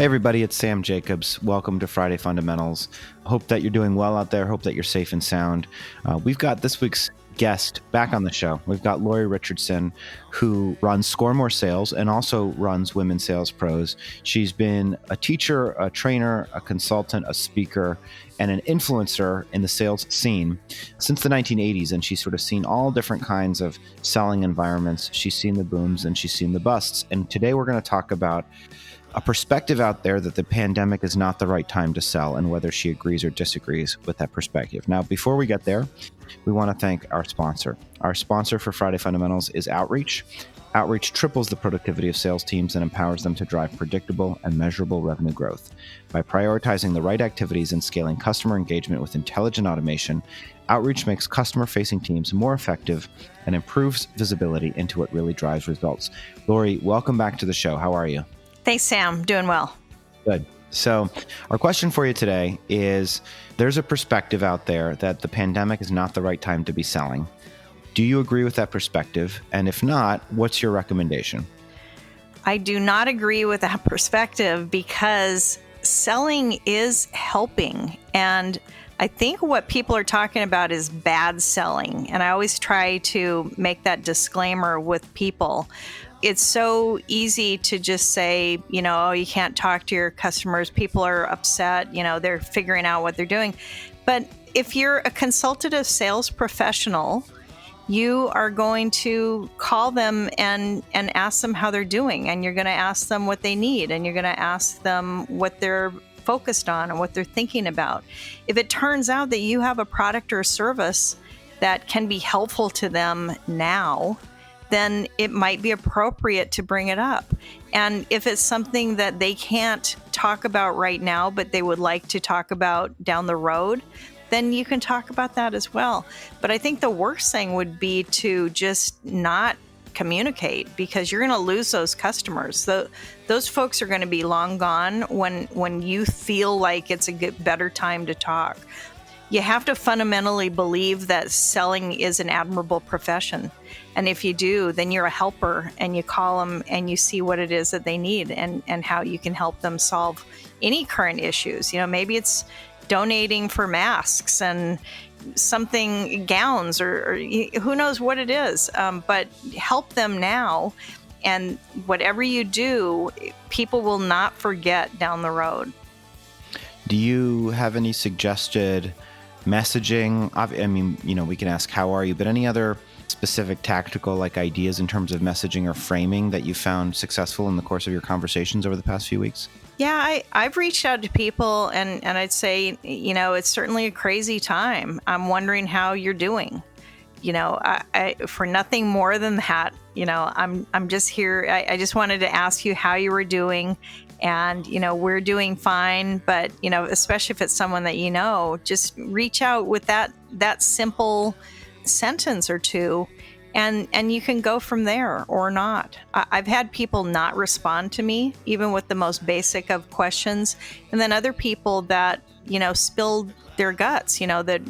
Hey everybody, it's Sam Jacobs. Welcome to Friday Fundamentals. Hope that you're doing well out there. Hope that you're safe and sound. We've got this week's guest back on the show. We've got Lori Richardson, who runs Score More Sales and also runs Women Sales Pros. She's been a teacher, a trainer, a consultant, a speaker, and an influencer in the sales scene since the 1980s. And she's sort of seen all different kinds of selling environments. She's seen the booms and she's seen the busts. And today we're going to talk about a perspective out there that the pandemic is not the right time to sell, and whether she agrees or disagrees with that perspective. Now, before we get there, we want to thank our sponsor. Our sponsor for Friday Fundamentals is Outreach. Outreach triples the productivity of sales teams and empowers them to drive predictable and measurable revenue growth. By prioritizing the right activities and scaling customer engagement with intelligent automation, Outreach makes customer-facing teams more effective and improves visibility into what really drives results. Lori, welcome back to the show. How are you? Thanks, Sam. Doing well. Good. So our question for you today is, there's a perspective out there that the pandemic is not the right time to be selling. Do you agree with that perspective? And if not, what's your recommendation? I do not agree with that perspective because selling is helping. And I think what people are talking about is bad selling. And I always try to make that disclaimer with people. It's so easy to just say, oh, you can't talk to your customers. People are upset. They're figuring out what they're doing. But if you're a consultative sales professional, you are going to call them and ask them how they're doing. And you're going to ask them what they need. And you're going to ask them what they're focused on and what they're thinking about. If it turns out that you have a product or service that can be helpful to them now, then it might be appropriate to bring it up. And if it's something that they can't talk about right now, but they would like to talk about down the road, then you can talk about that as well. But I think the worst thing would be to just not communicate, because you're going to lose those customers. Those folks are going to be long gone when you feel like it's a better time to talk. You have to fundamentally believe that selling is an admirable profession. And if you do, then you're a helper, and you call them and you see what it is that they need and how you can help them solve any current issues. Maybe it's donating for masks and something, gowns, or who knows what it is. But help them now. And whatever you do, people will not forget down the road. Do you have any suggested messaging? I mean, we can ask, how are you? But any other specific tactical ideas in terms of messaging or framing that you found successful in the course of your conversations over the past few weeks? Yeah, I've reached out to people and I'd say, it's certainly a crazy time. I'm wondering how you're doing. I for nothing more than that, I'm just here. I just wanted to ask you how you were doing. And, we're doing fine. But, especially if it's someone that just reach out with that simple sentence or two, and you can go from there or not. I've had people not respond to me, even with the most basic of questions. And then other people that, spilled their guts, that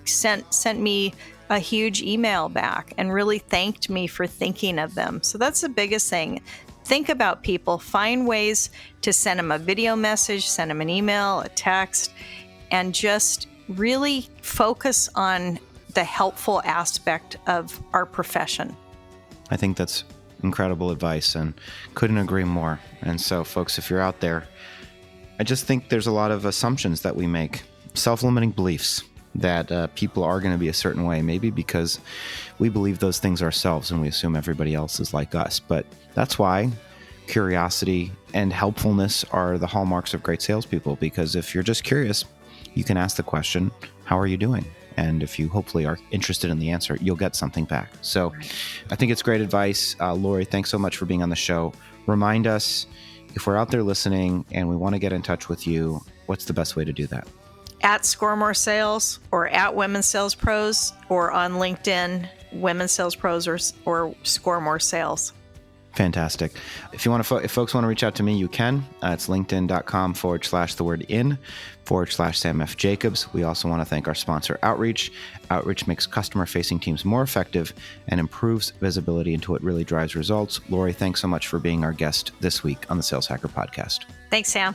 sent me a huge email back and really thanked me for thinking of them. So that's the biggest thing. Think about people, find ways to send them a video message, send them an email, a text, and just really focus on the helpful aspect of our profession. I think that's incredible advice and couldn't agree more. And so, folks, if you're out there, I just think there's a lot of assumptions that we make, self-limiting beliefs that people are going to be a certain way, maybe because we believe those things ourselves and we assume everybody else is like us. But that's why curiosity and helpfulness are the hallmarks of great salespeople, because if you're just curious, you can ask the question, how are you doing? And if you hopefully are interested in the answer, you'll get something back. So I think it's great advice. Lori, thanks so much for being on the show. Remind us, if we're out there listening and we want to get in touch with you, what's the best way to do that? At Score More Sales, or at Women Sales Pros, or on LinkedIn, Women Sales Pros or Score More Sales. Fantastic. If you want to, if folks want to reach out to me, you can. It's linkedin.com/the-word-in/Sam F. Jacobs. We also want to thank our sponsor, Outreach. Outreach makes customer-facing teams more effective and improves visibility into what really drives results. Lori, thanks so much for being our guest this week on the Sales Hacker Podcast. Thanks, Sam.